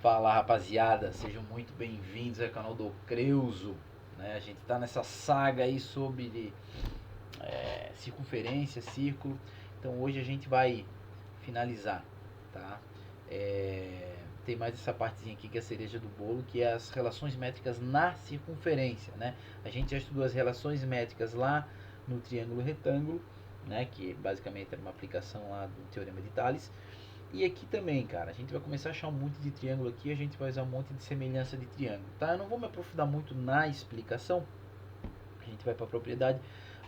Fala, rapaziada, sejam muito bem-vindos ao canal do Creuso, né? A gente está nessa saga aí sobre circunferência, círculo. Então hoje a gente vai finalizar, tá? Tem mais essa partezinha aqui que é a cereja do bolo, que é as relações métricas na circunferência, né? A gente já estudou as relações métricas lá no triângulo retângulo, né? Que basicamente era uma aplicação lá do Teorema de Tales. E aqui também, cara, a gente vai começar a achar um monte de triângulo aqui, a gente vai usar um monte de semelhança de triângulo, tá? Eu não vou me aprofundar muito na explicação, a gente vai para a propriedade,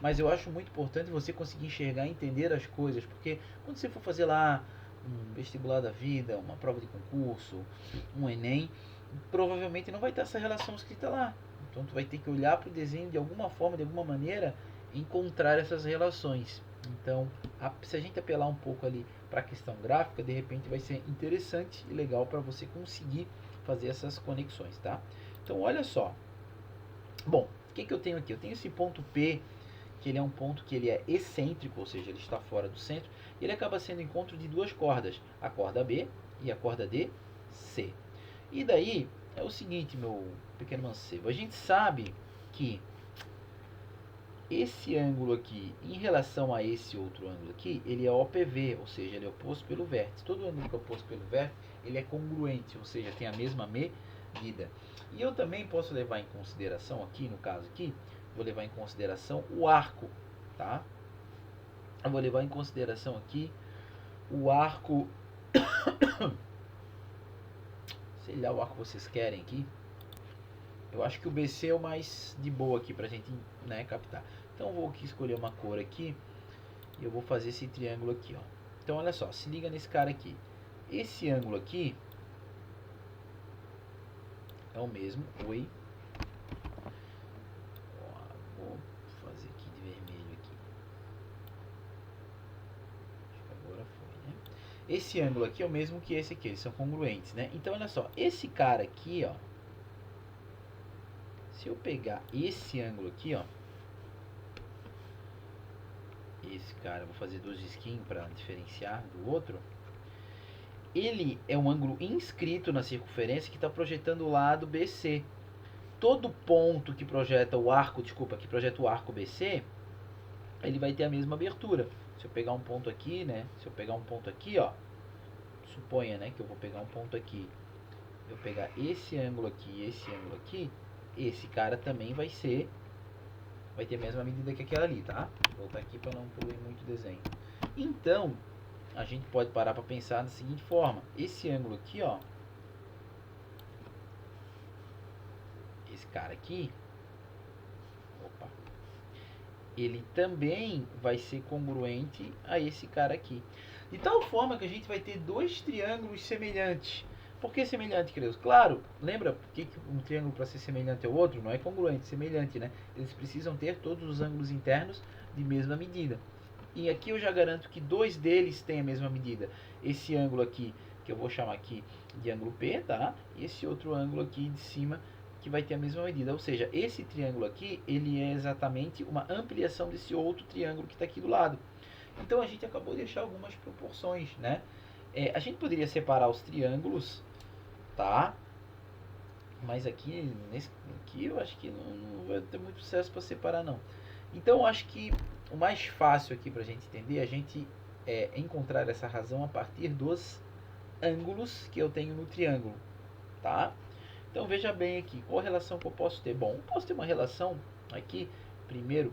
mas eu acho muito importante você conseguir enxergar e entender as coisas, porque quando você for fazer lá um vestibular da vida, uma prova de concurso, um Enem, provavelmente não vai ter essa relação escrita lá. Então tu vai ter que olhar para o desenho de alguma forma, de alguma maneira, encontrar essas relações. Então, se a gente apelar um pouco ali para a questão gráfica, de repente vai ser interessante e legal para você conseguir fazer essas conexões, tá? Então, olha só. Bom, o que eu tenho aqui? Eu tenho esse ponto P, que ele é um ponto que ele é excêntrico, ou seja, ele está fora do centro, e ele acaba sendo o encontro de duas cordas, a corda B e a corda D, C. E daí, é o seguinte, meu pequeno mancebo, a gente sabe que esse ângulo aqui, em relação a esse outro ângulo aqui, ele é OPV, ou seja, ele é oposto pelo vértice. Todo ângulo que é oposto pelo vértice, ele é congruente, ou seja, tem a mesma medida. E eu também posso levar em consideração aqui, no caso aqui, vou levar em consideração o arco, tá? Eu vou levar em consideração aqui o arco, sei lá o arco que vocês querem aqui. Eu acho que o BC é o mais de boa aqui pra gente, né, captar. Então eu vou aqui escolher uma cor aqui e eu vou fazer esse triângulo aqui, ó. Então olha só, se liga nesse cara aqui. Esse ângulo aqui é o mesmo, oi. Ó, vou fazer aqui de vermelho aqui. Acho que agora foi, né? Esse ângulo aqui é o mesmo que esse aqui, eles são congruentes, né? Então olha só, esse cara aqui, ó. Se eu pegar esse ângulo aqui, ó, esse cara, eu vou fazer dois risquinhos para diferenciar do outro. Ele é um ângulo inscrito na circunferência que está projetando o lado BC. Todo ponto que projeta o arco, que projeta o arco BC, ele vai ter a mesma abertura. Se eu pegar um ponto aqui, né? Se eu pegar um ponto aqui, ó, suponha, né, que eu vou pegar um ponto aqui. Eu pegar esse ângulo aqui e esse ângulo aqui, esse cara também vai ter a mesma medida que aquela ali, tá? Vou voltar aqui para não poluir muito o desenho. Então, a gente pode parar para pensar da seguinte forma. Esse ângulo aqui, ó, esse cara aqui, opa, ele também vai ser congruente a esse cara aqui. De tal forma que a gente vai ter dois triângulos semelhantes. Por que semelhante, Creus? Claro, lembra que um triângulo para ser semelhante ao outro não é congruente, semelhante, né? Eles precisam ter todos os ângulos internos de mesma medida. E aqui eu já garanto que dois deles têm a mesma medida. Esse ângulo aqui, que eu vou chamar aqui de ângulo P, tá? E esse outro ângulo aqui de cima, que vai ter a mesma medida. Ou seja, esse triângulo aqui, ele é exatamente uma ampliação desse outro triângulo que está aqui do lado. Então a gente acabou de achar algumas proporções, né? A gente poderia separar os triângulos, tá? Mas aqui eu acho que não vai ter muito sucesso para separar, não. Então eu acho que o mais fácil aqui para a gente entender é a gente encontrar essa razão a partir dos ângulos que eu tenho no triângulo, tá? Então veja bem aqui, qual relação que eu posso ter? Bom, eu posso ter uma relação aqui, primeiro,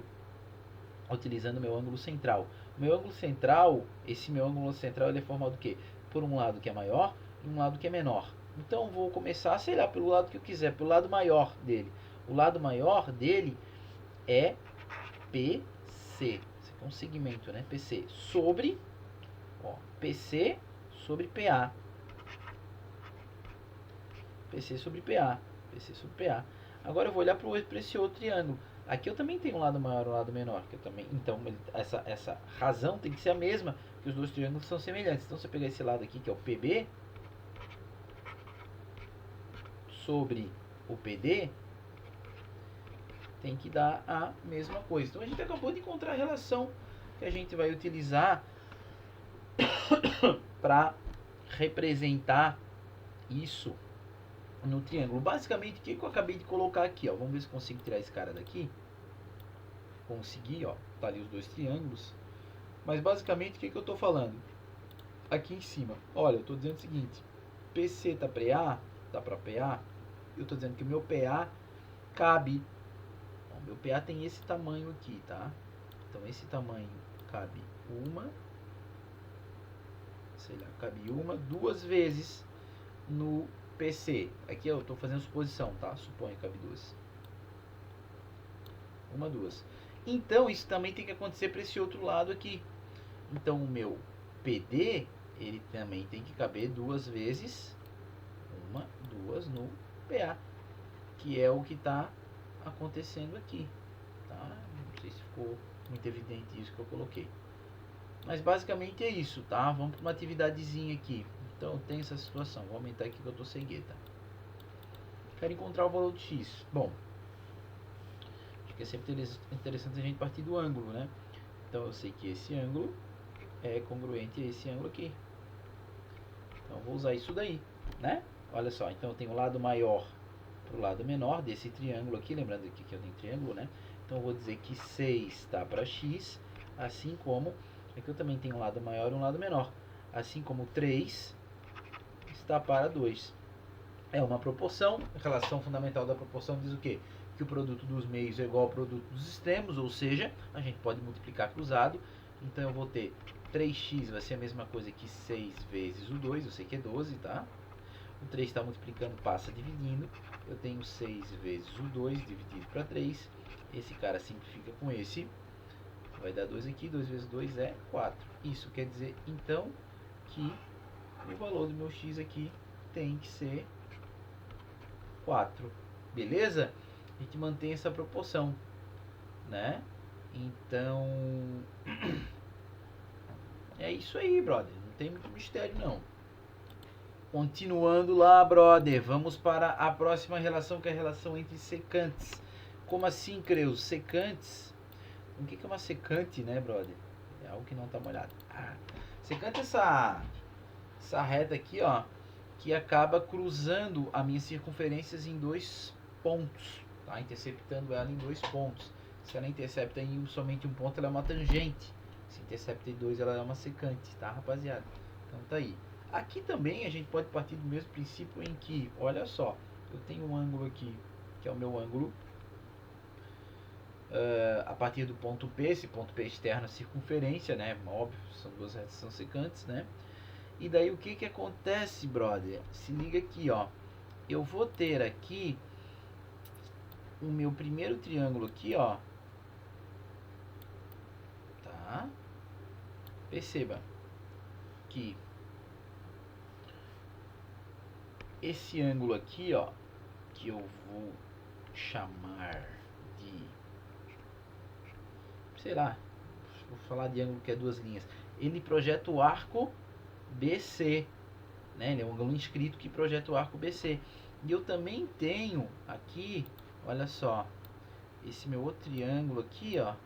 utilizando o meu ângulo central. O meu ângulo central, esse meu ângulo central, ele é formado do quê? Por um lado que é maior e um lado que é menor. Então eu vou começar, sei lá, pelo lado que eu quiser, pelo lado maior dele. O lado maior dele é PC. Esse aqui é um segmento, né? PC sobre, ó, PC sobre PA. PC sobre PA. PC sobre PA. Agora eu vou olhar para esse outro triângulo. Aqui eu também tenho um lado maior e um lado menor. Que eu também, então essa razão tem que ser a mesma, que os dois triângulos são semelhantes. Então se eu pegar esse lado aqui, que é o PB, sobre o PD, tem que dar a mesma coisa. Então a gente acabou de encontrar a relação que a gente vai utilizar para representar isso no triângulo. Basicamente, o que eu acabei de colocar aqui, ó? Vamos ver se consigo tirar esse cara daqui. Consegui, ó. Tá ali os dois triângulos. Mas basicamente, o que eu estou falando? Aqui em cima, olha, eu estou dizendo o seguinte: PC tá para EA, tá para PA. Eu estou dizendo que o meu PA cabe. O meu PA tem esse tamanho aqui, tá? Então esse tamanho cabe duas vezes no PC. Aqui eu estou fazendo suposição, tá? Suponho que cabe duas. Duas. Então isso também tem que acontecer para esse outro lado aqui. Então o meu PD, ele também tem que caber duas vezes, duas no PA, que é o que está acontecendo aqui, tá? Não sei se ficou muito evidente isso que eu coloquei, mas basicamente é isso, tá? Vamos para uma atividadezinha aqui. Então tem essa situação, vou aumentar aqui que eu estou sem gueta. Quero encontrar o valor de x. Bom, acho que é sempre interessante a gente partir do ângulo, né? Então eu sei que esse ângulo é congruente a esse ângulo aqui. Então vou usar isso daí, né? Olha só, então eu tenho o lado maior para o lado menor desse triângulo aqui, lembrando aqui que eu tenho triângulo, né? Então eu vou dizer que 6 está para x, assim como aqui eu também tenho um lado maior e um lado menor, assim como 3 está para 2. É uma proporção, a relação fundamental da proporção diz o quê? Que o produto dos meios é igual ao produto dos extremos, ou seja, a gente pode multiplicar cruzado. Então eu vou ter 3x vai ser a mesma coisa que 6 vezes o 2, eu sei que é 12, tá? O 3 está multiplicando, passa dividindo. Eu tenho 6 vezes o 2 dividido para 3. Esse cara simplifica com esse. Vai dar 2 aqui, 2 vezes 2 é 4. Isso quer dizer, então, que o valor do meu x aqui tem que ser 4. Beleza? A gente mantém essa proporção, né? Então, é isso aí, brother. Não tem muito mistério, não. Continuando lá, brother. Vamos para a próxima relação, que é a relação entre secantes. Como assim, Creus? Secantes? O que é uma secante, né, brother? É algo que não está molhado. Secante é essa reta aqui, ó, que acaba cruzando a minha circunferência em dois pontos, tá? Interceptando ela em dois pontos. Se ela intercepta em somente um ponto, ela é uma tangente. Se intercepta em dois, ela é uma secante, tá, rapaziada? Então tá aí. Aqui também a gente pode partir do mesmo princípio em que, olha só, eu tenho um ângulo aqui, que é o meu ângulo, a partir do ponto P, esse ponto P externo a circunferência, né? Óbvio, são duas retas são secantes, né? E daí o que acontece, brother? Se liga aqui, ó. Eu vou ter aqui o meu primeiro triângulo aqui, ó. Tá? Perceba que esse ângulo aqui, ó, que eu vou chamar de, sei lá, vou falar de ângulo que é duas linhas. Ele projeta o arco BC, né? Ele é um ângulo inscrito que projeta o arco BC. E eu também tenho aqui, olha só, esse meu outro triângulo aqui, ó.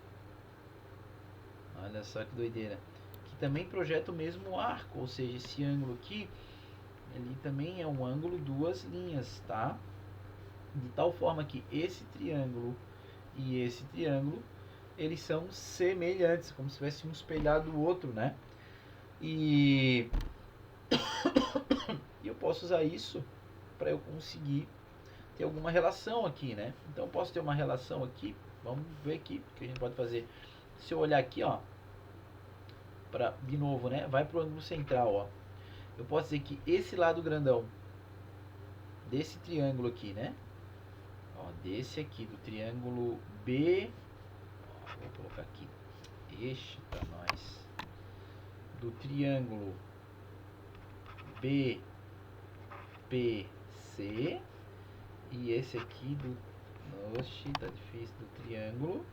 Olha só que doideira. Que também projeta o mesmo arco, ou seja, esse ângulo aqui, ele também é um ângulo duas linhas, tá? De tal forma que esse triângulo e esse triângulo, eles são semelhantes, como se tivesse um espelhado o outro, né? E eu posso usar isso para eu conseguir ter alguma relação aqui, né? Então eu posso ter uma relação aqui, vamos ver aqui o que a gente pode fazer. Se eu olhar aqui, ó, de novo, né? Vai para o ângulo central, ó. Eu posso dizer que esse lado grandão desse triângulo aqui, né? Ó, desse aqui, do triângulo B, ó, vou colocar aqui, este para nós, do triângulo BPC, e esse aqui do, oxe, tá difícil, do triângulo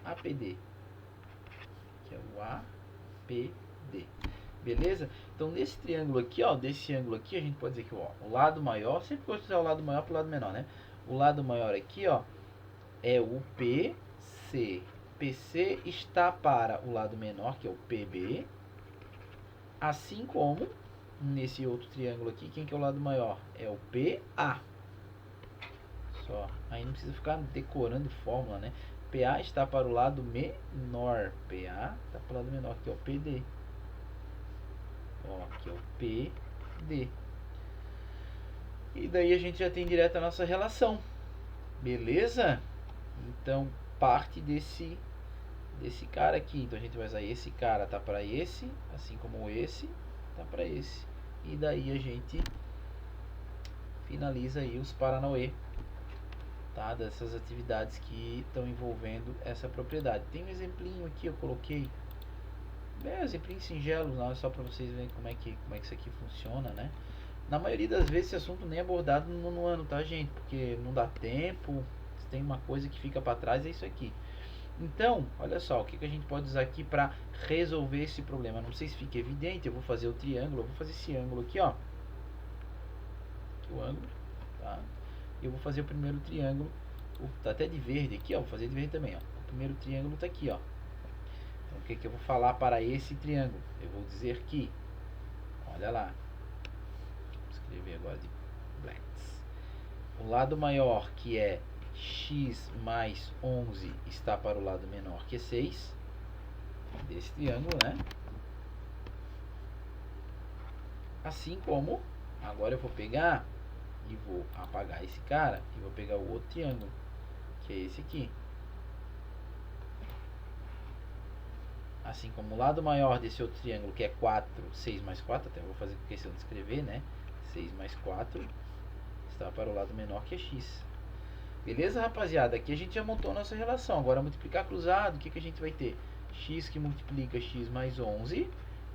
APD, que é o APD. Beleza? Então nesse triângulo aqui, ó, desse ângulo aqui, a gente pode dizer que ó, o lado maior, sempre gosto de usar o lado maior para o lado menor, né? O lado maior aqui, ó, é o PC. PC está para o lado menor, que é o PB, assim como nesse outro triângulo aqui, quem que é o lado maior? É o PA. Só, aí não precisa ficar decorando fórmula, né? PA está para o lado menor. PA está para o lado menor, que é o PD. Ó, aqui é o PD. E daí a gente já tem direto a nossa relação. Beleza? Então, parte desse cara aqui. Então a gente vai usar esse cara tá para esse, assim como esse tá para esse. E daí a gente finaliza aí os paranauê, tá? Dessas atividades que estão envolvendo essa propriedade. Tem um exemplinho aqui, eu coloquei. Exemplinho singelo, não, é só para vocês verem como é que isso aqui funciona, né? Na maioria das vezes esse assunto nem é abordado no ano, tá, gente? Porque não dá tempo, se tem uma coisa que fica para trás, é isso aqui. Então, olha só, o que a gente pode usar aqui para resolver esse problema. Não sei se fica evidente, eu vou fazer o triângulo, eu vou fazer esse ângulo aqui, ó. Aqui o ângulo, tá? Eu vou fazer o primeiro triângulo, tá até de verde aqui, ó, vou fazer de verde também, ó. O primeiro triângulo tá aqui, ó. Então, o que eu vou falar para esse triângulo? Eu vou dizer que, olha lá, vou escrever agora de blacks. O lado maior, que é x mais 11, está para o lado menor, que é 6, desse triângulo, né? Assim como, agora eu vou pegar e vou apagar esse cara e vou pegar o outro triângulo, que é esse aqui. Assim como o lado maior desse outro triângulo, que é 4, 6 mais 4, até vou fazer questão de escrever, né? 6 mais 4 está para o lado menor, que é x. Beleza, rapaziada? Aqui a gente já montou a nossa relação. Agora, multiplicar cruzado, o que a gente vai ter? X que multiplica x mais 11,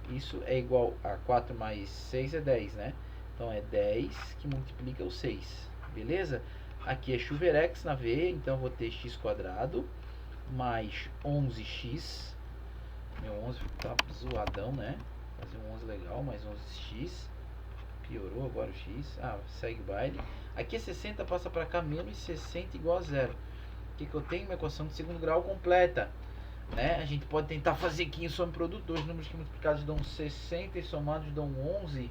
isso é igual a 4 mais 6 é 10, né? Então, é 10 que multiplica o 6, beleza? Aqui é chuverex na veia, então eu vou ter x quadrado mais 11x. Meu 11 tá zoadão, né? Fazer um 11 legal, mais 11x. Piorou agora o x. Ah, segue o baile. Aqui é 60, passa para cá, menos 60 igual a zero. O que eu tenho? Uma equação de segundo grau completa, né? A gente pode tentar fazer aqui em soma e produto. Dois números que multiplicados dão 60 e somados dão 11.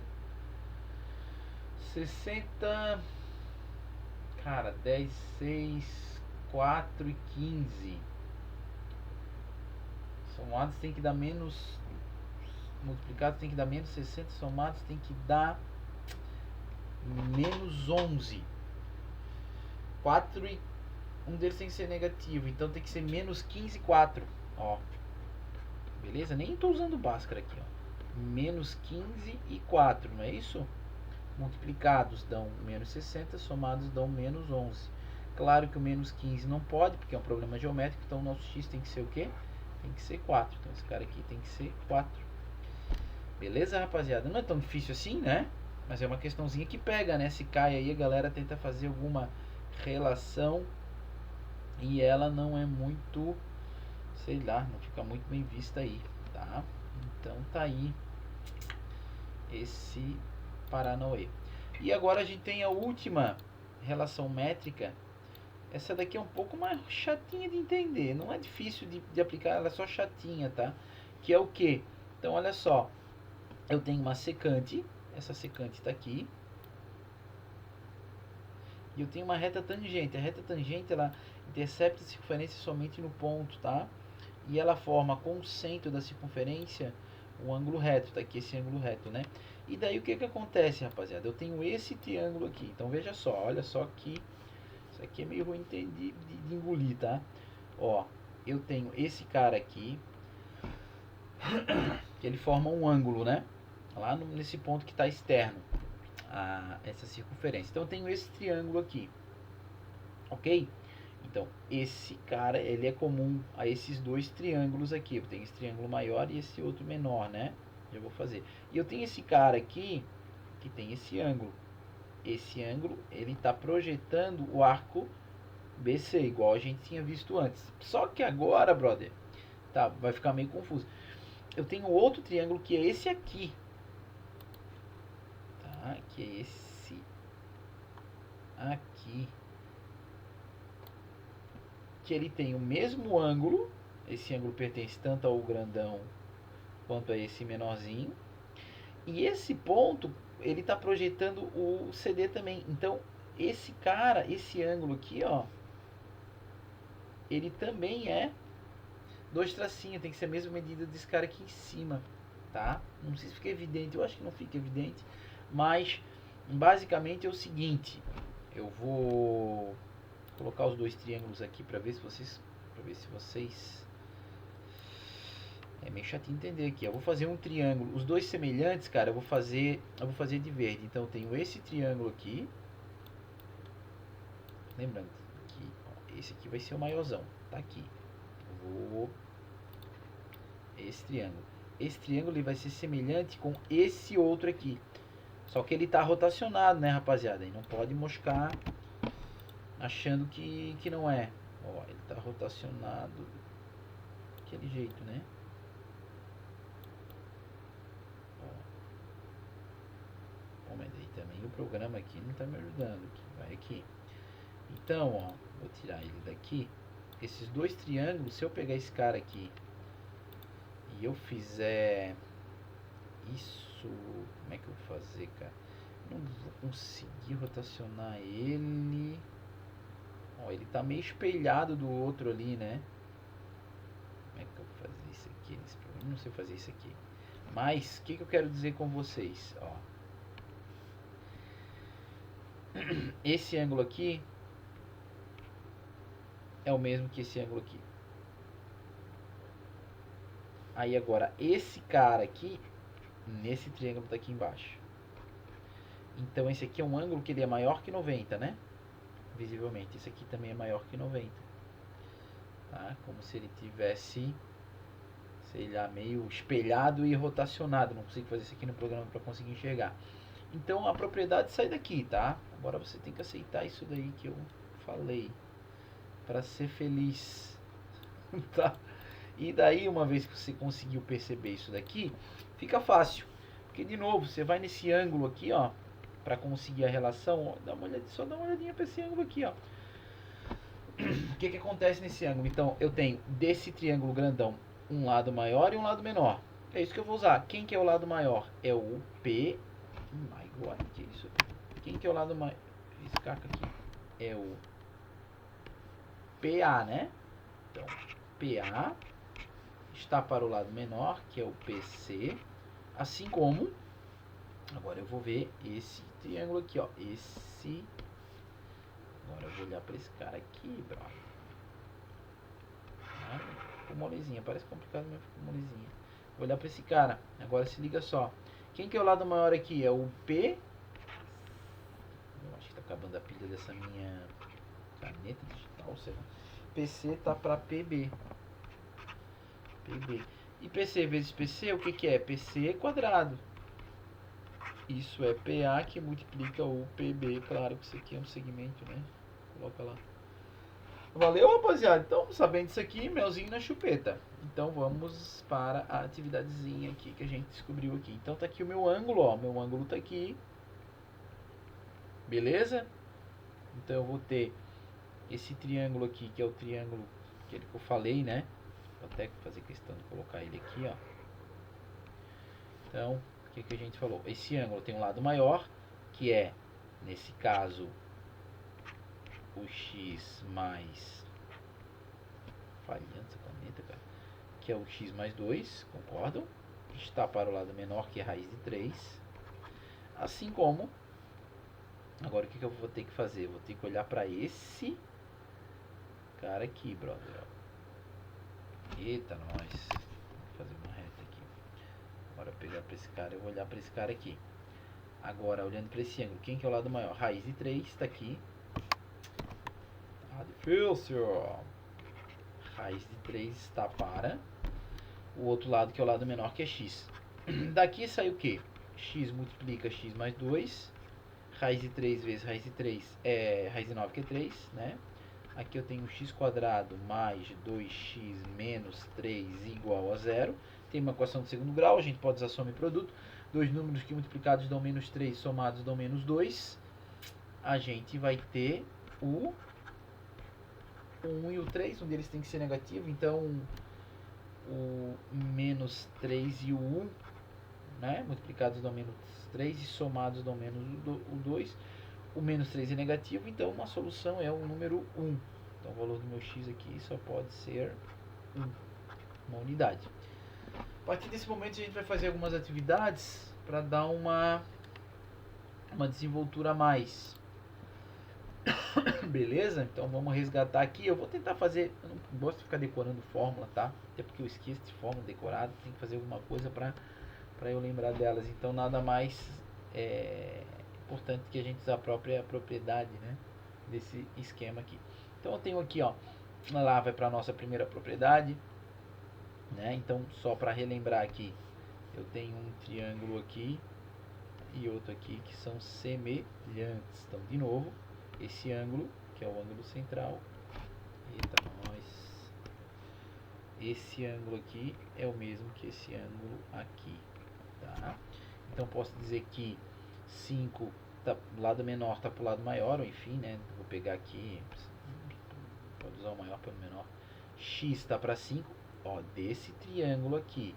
60... Cara, 10, 6, 4 e 15. Somados tem que dar menos... Multiplicados tem que dar menos 60. Somados tem que dar... menos 11. 4 e um deles tem que ser negativo, então tem que ser menos 15 e 4, ó. Beleza? Nem estou usando Bhaskara aqui, ó. Menos 15 e 4, não é isso? Multiplicados dão menos 60, somados dão menos 11. Claro que o menos 15 não pode, porque é um problema geométrico, então o nosso x tem que ser o quê? Tem que ser 4. Então esse cara aqui tem que ser 4. Beleza, rapaziada? Não é tão difícil assim, né? Mas é uma questãozinha que pega, né? Se cai aí, a galera tenta fazer alguma relação e ela não é muito, sei lá, não fica muito bem vista aí, tá? Então tá aí esse Paranauê. E agora a gente tem a última relação métrica. Essa daqui é um pouco mais chatinha de entender, não é difícil de aplicar, ela é só chatinha, tá? Que é o que? Então olha só, eu tenho uma secante, essa secante está aqui, e eu tenho uma reta tangente. A reta tangente ela intercepta a circunferência somente no ponto, tá? E ela forma com o centro da circunferência um ângulo reto, tá aqui esse ângulo reto, né? E daí o que acontece, rapaziada? Eu tenho esse triângulo aqui. Então veja só, olha só que isso aqui é meio ruim de engolir, tá? Ó, eu tenho esse cara aqui, que ele forma um ângulo, né? Lá nesse ponto que está externo a essa circunferência. Então eu tenho esse triângulo aqui, ok? Então esse cara ele é comum a esses dois triângulos aqui. Eu tenho esse triângulo maior e esse outro menor, né? Já vou fazer. E eu tenho esse cara aqui que tem esse ângulo. Esse ângulo ele está projetando o arco BC, igual a gente tinha visto antes. Só que agora, brother, tá, vai ficar meio confuso. Eu tenho outro triângulo que é esse aqui, tá? Que é esse aqui, que ele tem o mesmo ângulo, esse ângulo pertence tanto ao grandão quanto a esse menorzinho. E esse ponto, ele está projetando o CD também. Então, esse cara, esse ângulo aqui, ó, ele também é 2 tracinhos. Tem que ser a mesma medida desse cara aqui em cima, tá? Não sei se fica evidente, eu acho que não fica evidente. Mas, basicamente é o seguinte. Eu vou colocar os 2 triângulos aqui para ver se vocês... É meio chato de entender aqui. Eu vou fazer um triângulo. Os 2 semelhantes, cara, eu vou fazer de verde. Então eu tenho esse triângulo aqui. Lembrando que ó, esse aqui vai ser o maiorzão. Tá aqui. Eu vou... Esse triângulo. Esse triângulo ele vai ser semelhante com esse outro aqui. Só que ele tá rotacionado, né, rapaziada? E não pode moscar achando que não é. Ó, ele tá rotacionado daquele jeito, né? Mas aí também o programa aqui não está me ajudando. Aqui. Vai aqui. Então, ó, vou tirar ele daqui. Esses 2 triângulos, se eu pegar esse cara aqui e eu fizer isso, como é que eu vou fazer, cara? Não vou conseguir rotacionar ele. Ó, ele tá meio espelhado do outro ali, né? Como é que eu vou fazer isso aqui nesse programa? Não sei fazer isso aqui. Mas, o que eu quero dizer com vocês? Ó. Esse ângulo aqui é o mesmo que esse ângulo aqui. Aí agora, esse cara aqui, nesse triângulo tá aqui embaixo. Então esse aqui é um ângulo que ele é maior que 90, né? Visivelmente. Esse aqui também é maior que 90. Tá? Como se ele tivesse, sei lá, meio espelhado e rotacionado. Não consigo fazer isso aqui no programa para conseguir enxergar. Então a propriedade sai daqui, tá? Agora você tem que aceitar isso daí que eu falei. Para ser feliz. Tá? E daí, uma vez que você conseguiu perceber isso daqui, fica fácil. Porque, de novo, você vai nesse ângulo aqui, ó, para conseguir a relação. Ó, só dá uma olhadinha para esse ângulo aqui, ó. O que acontece nesse ângulo? Então, eu tenho desse triângulo grandão um lado maior e um lado menor. É isso que eu vou usar. Quem que é o lado maior? É o P. My God, que isso? Quem que é o lado maior? Fiz caca aqui. É o PA, né? Então, PA está para o lado menor, que é o PC. Assim como, agora eu vou ver esse triângulo aqui, ó. Esse. Agora eu vou olhar para esse cara aqui, brother. Ah, ficou molezinha, parece complicado, mas ficou molezinha. Vou olhar para esse cara. Agora se liga só. Quem que é o lado maior aqui? É o P. Eu acho que tá acabando a pilha dessa minha caneta digital, sei lá. PC tá para PB. PB. E PC vezes PC, o que que é? PC quadrado. Isso é PA que multiplica o PB. Claro que isso aqui é um segmento, né? Coloca lá. Valeu, rapaziada. Então, sabendo disso aqui, melzinho na chupeta. Então, vamos para a atividadezinha aqui que a gente descobriu aqui. Então, tá aqui o meu ângulo, ó. Meu ângulo tá aqui. Beleza? Então, eu vou ter esse triângulo aqui, que é o triângulo que eu falei, né? Vou até fazer questão de colocar ele aqui, ó. Então, o que a gente falou? Esse ângulo tem um lado maior, que é, nesse caso, o x mais... Falhando essa caneta, cara. Que é o x mais 2, concordam? Está para o lado menor, que é raiz de 3. Assim como... Agora, o que eu vou ter que fazer? Vou ter que olhar para esse cara aqui, brother. Eita, nós. Vou fazer uma reta aqui. Agora, pegar para esse cara, eu vou olhar para esse cara aqui. Agora, olhando para esse ângulo, quem que é o lado maior? Raiz de 3, está aqui. Ah, difícil. Raiz de 3 está para o outro lado, que é o lado menor, que é x. Daqui sai o que? X multiplica x mais 2. Raiz de 3 vezes raiz de 3 é raiz de 9, que é 3, né? Aqui eu tenho x quadrado mais 2x menos 3 igual a 0. Tem uma equação de segundo grau, a gente pode usar soma e produto. Dois números que multiplicados dão menos 3, somados dão menos 2. A gente vai ter o 1 e o 3, um deles tem que ser negativo, então o menos 3 e o 1, né? Multiplicados dão menos 3 e somados dão menos o 2. O menos 3 é negativo, então uma solução é o número 1. Então o valor do meu x aqui só pode ser 1, uma unidade. A partir desse momento a gente vai fazer algumas atividades para dar uma desenvoltura a mais. Beleza? Então vamos resgatar aqui. Eu vou tentar fazer. Eu não gosto de ficar decorando fórmula, tá? Até porque eu esqueço de fórmula decorada. Tem que fazer alguma coisa para eu lembrar delas. Então nada mais importante que a gente usar a própria propriedade, né? Desse esquema aqui. Então eu tenho aqui, ó. Lá vai para a nossa primeira propriedade, né? Então só para relembrar aqui, eu tenho um triângulo aqui e outro aqui que são semelhantes. Então de novo, esse ângulo, que é o ângulo central. Eita, nós. Esse ângulo aqui é o mesmo que esse ângulo aqui, tá? Então posso dizer que 5 tá, do lado menor está para o lado maior, ou enfim, né? Vou pegar aqui, pode usar o maior pelo menor. X está para 5, ó, desse triângulo aqui.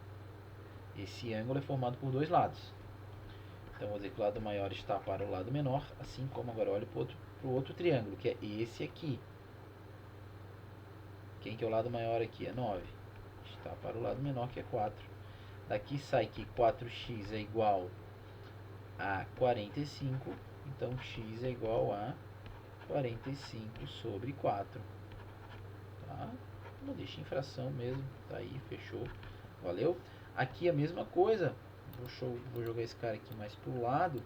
Esse ângulo é formado por dois lados. Então vou dizer que o lado maior está para o lado menor, assim como agora olho para o outro triângulo, que é esse aqui. Quem que é o lado maior aqui? É 9. Está para o lado menor, que é 4. Daqui sai que 4x é igual a 45. Então x é igual a 45 sobre 4. Tá? Não deixa em fração mesmo. Tá aí, fechou. Valeu? Aqui a mesma coisa. Vou jogar esse cara aqui mais pro lado.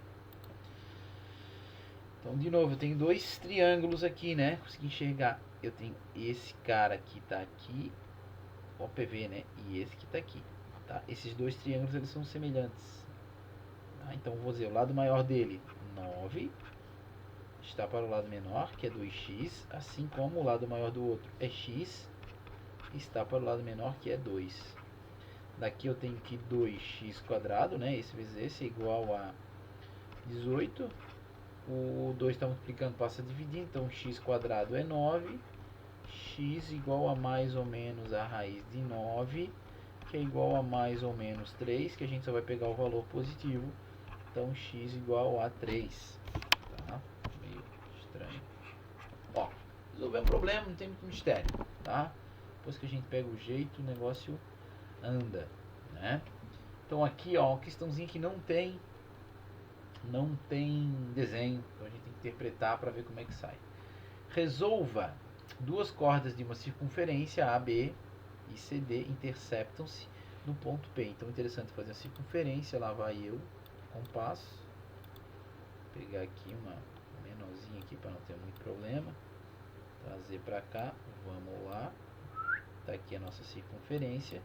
Então, de novo, eu tenho dois triângulos aqui, né? Consegui enxergar. Eu tenho esse cara que tá aqui, OPV, né? E esse que tá aqui, tá? Esses dois triângulos, eles são semelhantes. Tá? Então, vou dizer, o lado maior dele, 9, está para o lado menor, que é 2x, assim como o lado maior do outro é x, está para o lado menor, que é 2. Daqui eu tenho que 2x², né? Esse vezes esse é igual a 18. O 2 está multiplicando, passa a dividir, então x² é 9. X igual a mais ou menos a raiz de 9, que é igual a mais ou menos 3, que a gente só vai pegar o valor positivo. Então x igual a 3. Tá? Meio estranho. Ó, resolver um problema, não tem muito mistério, tá? Depois que a gente pega o jeito, o negócio anda, né? Então aqui, ó, uma questãozinha que não tem desenho, então a gente tem que interpretar para ver como é que sai. Resolva duas cordas de uma circunferência AB e CD interceptam-se no ponto P. Então é interessante fazer a circunferência, lá vai eu, compasso, pegar aqui uma menorzinha aqui para não ter muito problema, trazer para cá, vamos lá, tá aqui a nossa circunferência,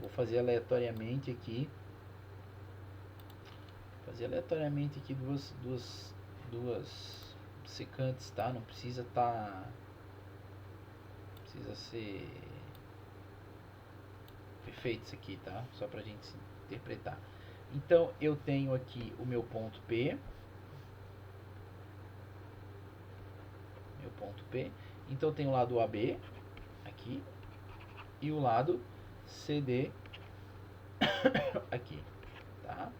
vou fazer aleatoriamente aqui duas secantes, tá? Não precisa precisa ser perfeito isso aqui, tá? Só pra gente interpretar. Então eu tenho aqui o meu ponto P, então eu tenho o lado AB aqui e o lado CD aqui, tá?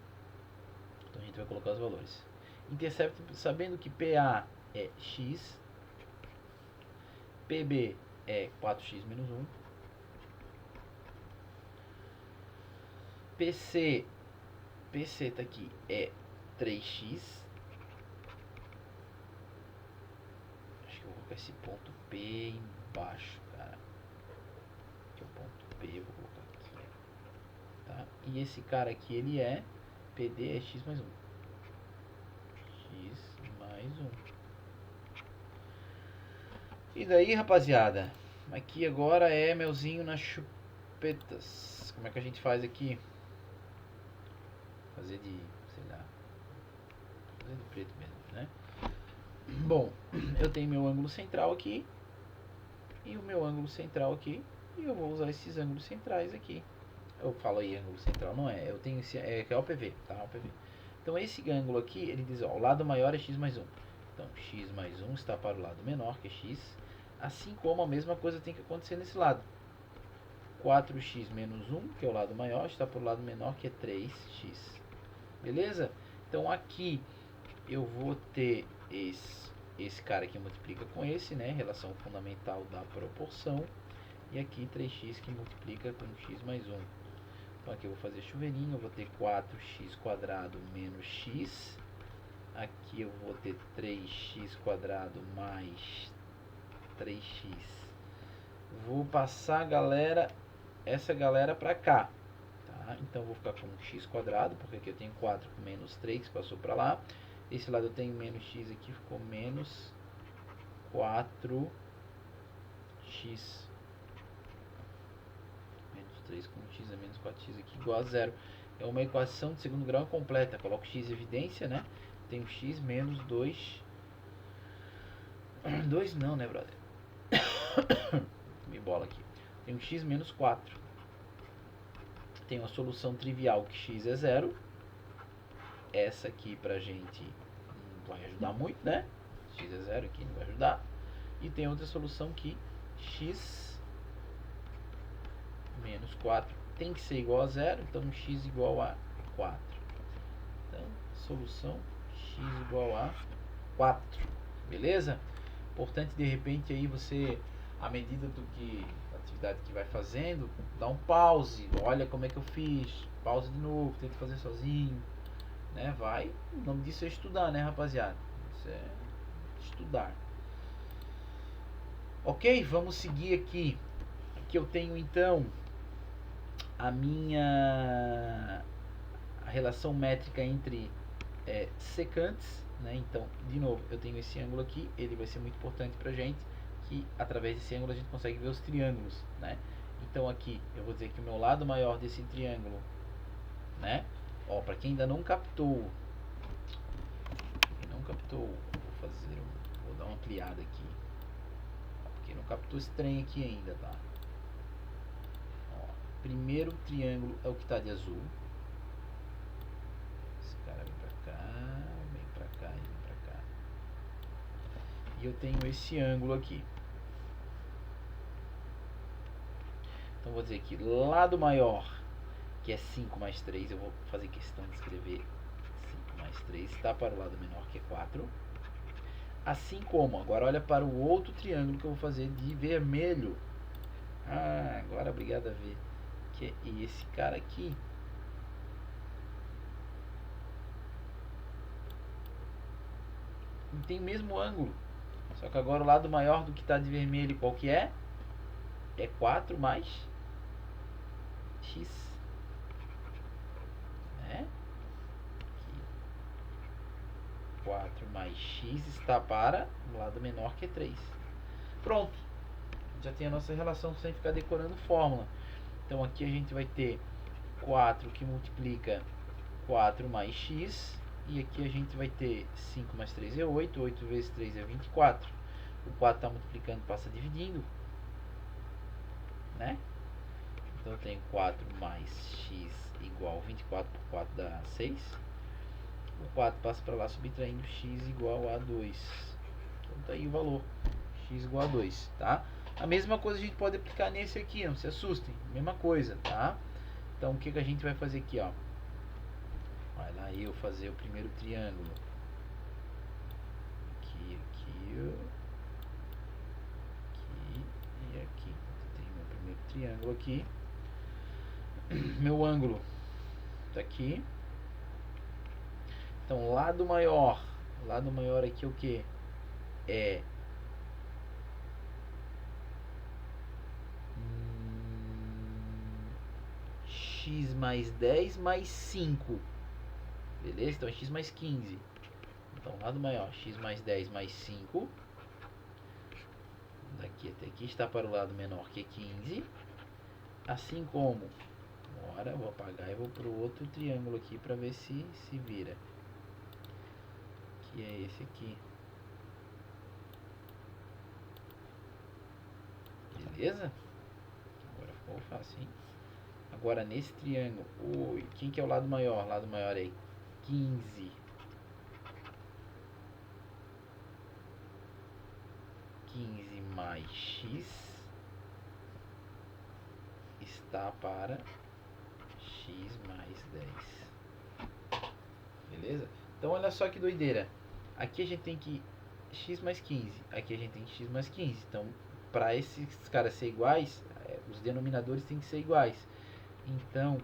Então a gente vai colocar os valores. Intercepto, sabendo que PA é x, PB é 4x menos 1, PC tá aqui, é 3x. Acho que eu vou colocar esse ponto P embaixo, cara. Aqui é o ponto P, eu vou colocar aqui. Tá? E esse cara aqui, ele é PD é x mais 1. X mais 1. E daí, rapaziada? Aqui agora é melzinho nas chupetas. Como é que a gente faz aqui? Fazer de, sei lá, fazer de preto mesmo, né? Bom, eu tenho meu ângulo central aqui e o meu ângulo central aqui, e eu vou usar esses ângulos centrais aqui. Eu falo aí ângulo central, não é, eu tenho esse, que é OPV, tá? OPV. Então esse ângulo aqui, ele diz, ó, o lado maior é x mais 1. Então x mais 1 está para o lado menor, que é x, assim como a mesma coisa tem que acontecer nesse lado. 4x menos 1, que é o lado maior, está para o lado menor, que é 3x. Beleza? Então aqui eu vou ter esse cara que multiplica com esse, né? Relação fundamental da proporção. E aqui 3x que multiplica com x mais 1. Então aqui eu vou fazer chuveirinho, eu vou ter 4x quadrado menos x. Aqui eu vou ter 3x quadrado mais 3x. Vou passar, galera, essa galera para cá. Tá? Então eu vou ficar com x quadrado, porque aqui eu tenho 4 com menos 3 que passou para lá. Esse lado eu tenho menos x aqui, ficou menos 4x. Menos 3 com x é menos 4x aqui, igual a zero. É uma equação de segundo grau completa. Coloco x em evidência, né? Tenho x menos 2. 2 não, né, brother? Me bola aqui. Tenho x menos 4. Tenho a solução trivial que x é zero. Essa aqui pra gente não vai ajudar muito, né? X é zero aqui, não vai ajudar. E tem outra solução que x menos 4 tem que ser igual a zero. Então x igual a 4. Então, solução x igual a 4. Beleza? Importante, de repente, aí você, à medida do que a atividade que vai fazendo, dá um pause, olha como é que eu fiz, pause de novo, tenta fazer sozinho, né? Vai, o nome disso é estudar, né, rapaziada? Isso é estudar. Ok, vamos seguir aqui. Aqui eu tenho então a relação métrica entre secantes, né? Então, de novo, eu tenho esse ângulo aqui, ele vai ser muito importante pra gente, que através desse ângulo a gente consegue ver os triângulos, né? Então aqui, eu vou dizer que o meu lado maior desse triângulo, né? Ó, pra quem ainda não captou, vou dar uma ampliada aqui. Porque não captou esse trem aqui ainda, tá? Ó, primeiro triângulo é o que tá de azul. Esse cara vem pra cá, vem pra cá e vem pra cá. E eu tenho esse ângulo aqui. Então vou dizer que lado maior, que é 5 mais 3, eu vou fazer questão de escrever 5 mais 3, está para o lado menor, que é 4. Assim como, agora olha para o outro triângulo que eu vou fazer de vermelho. Ah, agora obrigado a ver. Que é esse cara aqui. Tem o mesmo ângulo. Só que agora o lado maior do que está de vermelho, qual que é? É 4 mais x. Né? 4 mais x está para o lado menor, que é 3. Pronto. Já tem a nossa relação sem ficar decorando fórmula. Então aqui a gente vai ter 4 que multiplica 4 mais x. E aqui a gente vai ter 5 mais 3 é 8. 8 vezes 3 é 24. O 4 está multiplicando, passa dividindo. Né? Então eu tenho 4 mais x igual 24 por 4 dá 6. O 4 passa para lá subtraindo x igual a 2. Então tá aí o valor. X igual a 2, tá? A mesma coisa a gente pode aplicar nesse aqui, não se assustem. Mesma coisa, tá? Então o que a gente vai fazer aqui, ó? Vai lá eu fazer o primeiro triângulo. Aqui, aqui, aqui e aqui. Tem meu primeiro triângulo aqui. Meu ângulo tá aqui. Então lado maior aqui é o que? É x mais 10 mais 5. Beleza? Então é x mais 15. Então lado maior, x mais 10 mais 5. Daqui até aqui está para o lado menor, que é 15. Assim como, agora vou apagar e vou para o outro triângulo aqui para ver se vira. Que é esse aqui. Beleza? Agora ficou fácil, hein? Agora nesse triângulo, quem que é o lado maior? O lado maior é 15. 15 mais x está para x mais 10. Beleza? Então olha só que doideira. Aqui a gente tem que x mais 15. Aqui a gente tem x mais 15. Então, para esses caras ser iguais, os denominadores têm que ser iguais. Então,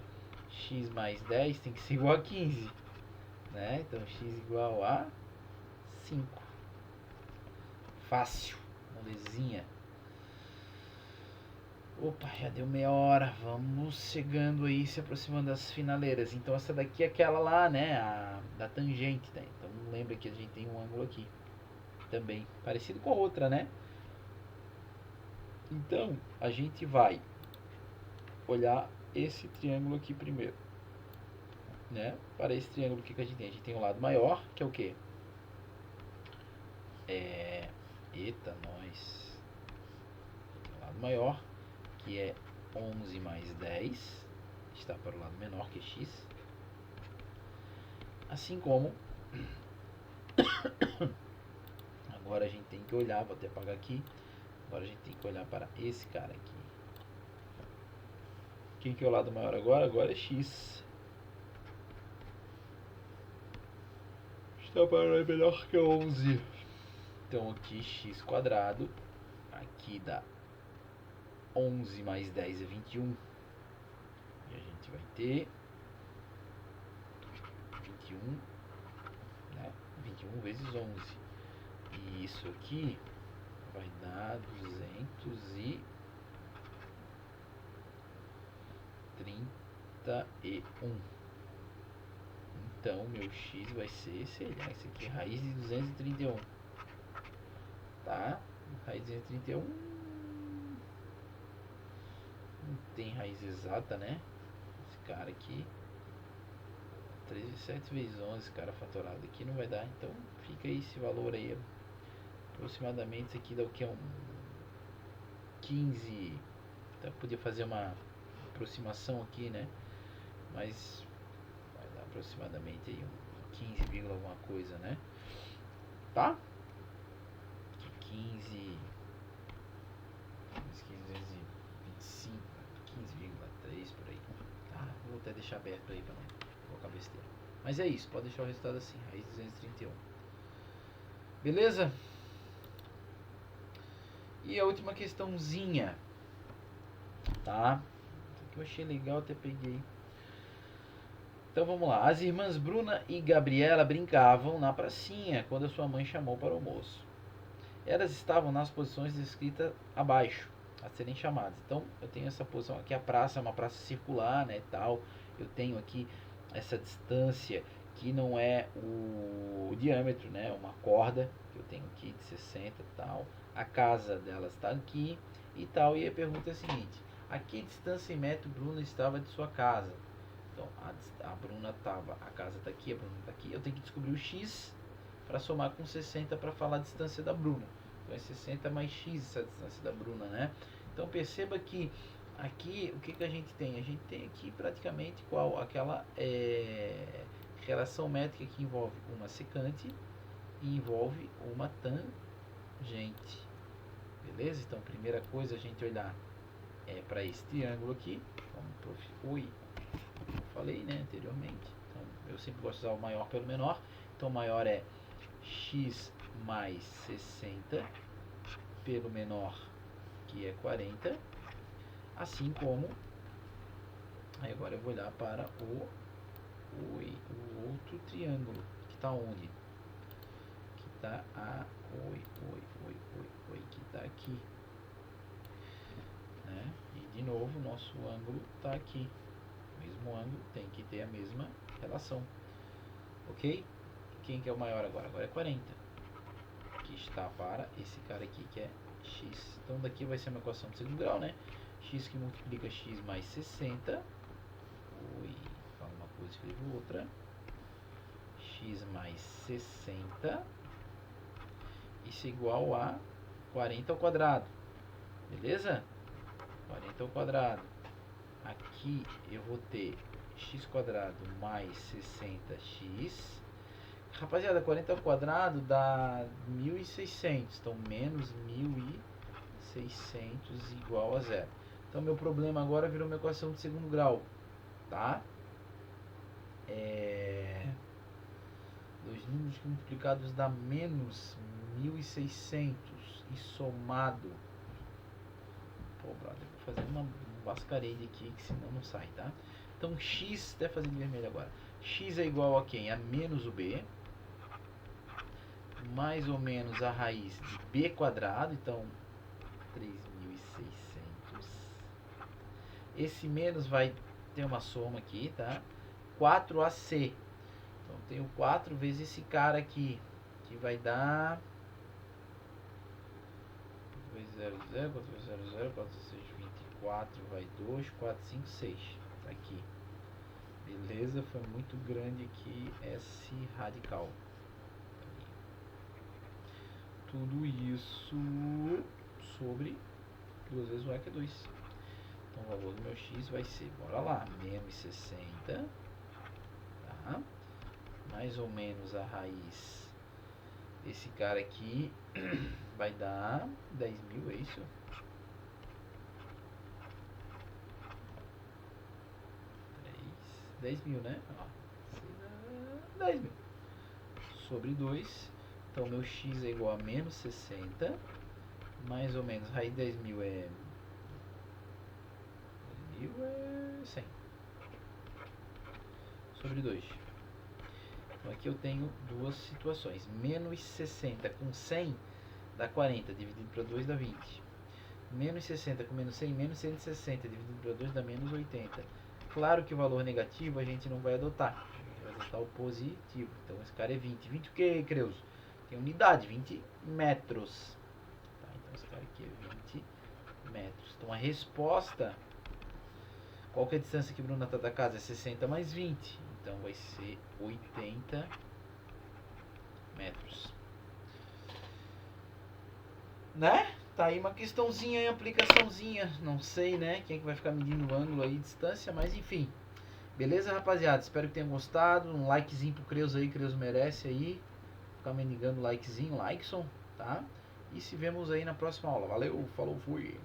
x mais 10 tem que ser igual a 15. Né? Então, x igual a 5. Fácil. Molezinha. Opa, já deu meia hora. Vamos chegando aí, se aproximando das finaleiras. Então, essa daqui é aquela lá, né? Da tangente, né? Então, lembra que a gente tem um ângulo aqui. Também parecido com a outra, né? Então, a gente vai olhar esse triângulo aqui primeiro, né? Para esse triângulo, o que a gente tem? A gente tem o lado maior, que é o quê? Eita, nós. O lado maior, que é 11 mais 10, está para o lado menor, que é x. Assim como... Agora a gente tem que olhar, vou até apagar aqui. Agora a gente tem que olhar para esse cara aqui. Quem que é o lado maior agora? Agora é x. Está para menor que 11. Então aqui x quadrado. Aqui dá 11 mais 10 é 21. E a gente vai ter 21, né? 21 vezes 11. E isso aqui vai dar 231. Então, meu x vai ser, sei lá, isso aqui é raiz de 231. Tá? Raiz de 231. Não tem raiz exata, né? Esse cara aqui. 7 vezes 11, cara, fatorado aqui não vai dar. Então, fica aí esse valor aí. Aproximadamente, isso aqui dá o que? 15. Então, podia fazer uma aproximação aqui, né? Mas vai dar aproximadamente aí 15, alguma coisa, né? Tá? 15 vezes 25, 15,3 por aí. Tá? Vou até deixar aberto aí para não colocar besteira. Mas é isso, pode deixar o resultado assim, raiz de 231. Beleza? E a última questãozinha, tá? Isso aqui eu achei legal, até peguei. Então vamos lá. As irmãs Bruna e Gabriela brincavam na pracinha quando a sua mãe chamou para o almoço. Elas estavam nas posições descritas abaixo, a serem chamadas. Então eu tenho essa posição aqui, a praça é uma praça circular, né, tal. Eu tenho aqui essa distância que não é o diâmetro, né, uma corda que eu tenho aqui de 60 e tal. A casa delas está aqui e tal. E a pergunta é a seguinte: a que distância em metro Bruna estava de sua casa? Então a Bruna estava, a casa está aqui, a Bruna está aqui. Eu tenho que descobrir o x para somar com 60 para falar a distância da Bruna. Então é 60 mais x essa distância da Bruna, né? Então perceba que aqui o que a gente tem? A gente tem aqui praticamente qual? Aquela relação métrica que envolve uma secante e envolve uma tangente. Beleza? Então primeira coisa a gente olhar para esse triângulo aqui. Como eu falei, né, anteriormente. Então eu sempre gosto de usar o maior pelo menor. Então o maior é x mais 60 pelo menor, que é 40, assim como, aí agora eu vou olhar para o outro triângulo, que está onde? Que está que está aqui, né? E de novo, nosso ângulo está aqui, o mesmo ângulo tem que ter a mesma relação, ok? Quem que é o maior agora? Agora é 40, que está para esse cara aqui, que é x. Então daqui vai ser uma equação de segundo grau, né? X que multiplica x mais 60. Fala uma coisa, escrevo outra. X mais 60. Isso é igual a 40 ao quadrado. Beleza? 40 ao quadrado. Aqui eu vou ter x quadrado mais 60x. Rapaziada, 40 ao quadrado dá 1.600. Então, menos 1.600 igual a zero. Então meu problema agora virou uma equação de segundo grau, tá? Dois números multiplicados dá menos 1.600 e somado. Pô, brother, vou fazer um mascarade aqui, que senão não sai, tá? Então x, até fazer de vermelho agora. X é igual a quem? A menos o b, mais ou menos a raiz de b quadrado, então 3.600. Esse menos vai ter uma soma aqui, tá? 4ac. Então tenho 4 vezes esse cara aqui, que vai dar 200, 400, 424, vai 2, 4, 5, 6. Tá aqui. Beleza, foi muito grande aqui esse radical. Tudo isso sobre 2 vezes o e, que é 2. Então o valor do meu x vai ser, bora lá, menos 60, tá? Mais ou menos a raiz desse cara aqui vai dar 10.000, é isso? 10.000, né? Ó, 10.000 sobre 2. Então meu x é igual a menos 60, mais ou menos, raiz de 10.000 é 100 sobre 2. Então aqui eu tenho duas situações. Menos 60 com 100 dá 40, dividido para 2 dá 20. Menos 60 com menos 100, menos 160 dividido para 2 dá menos 80. Claro que o valor negativo a gente não vai adotar. A gente vai adotar o positivo. Então esse cara é 20. 20 o que, Creus? Tem unidade, 20 metros. Tá, então esse cara aqui é 20 metros. Então a resposta... Qual que é a distância que Bruna está da casa? É 60 mais 20. Então vai ser 80 metros. Né? Tá aí uma questãozinha e aplicaçãozinha. Não sei, né? Quem é que vai ficar medindo o ângulo aí, distância, mas enfim. Beleza, rapaziada? Espero que tenham gostado. Um likezinho pro Creus aí, Creus merece aí. Ficar mendigando likezinho, likeson, tá? E se vemos aí na próxima aula. Valeu, falou, fui!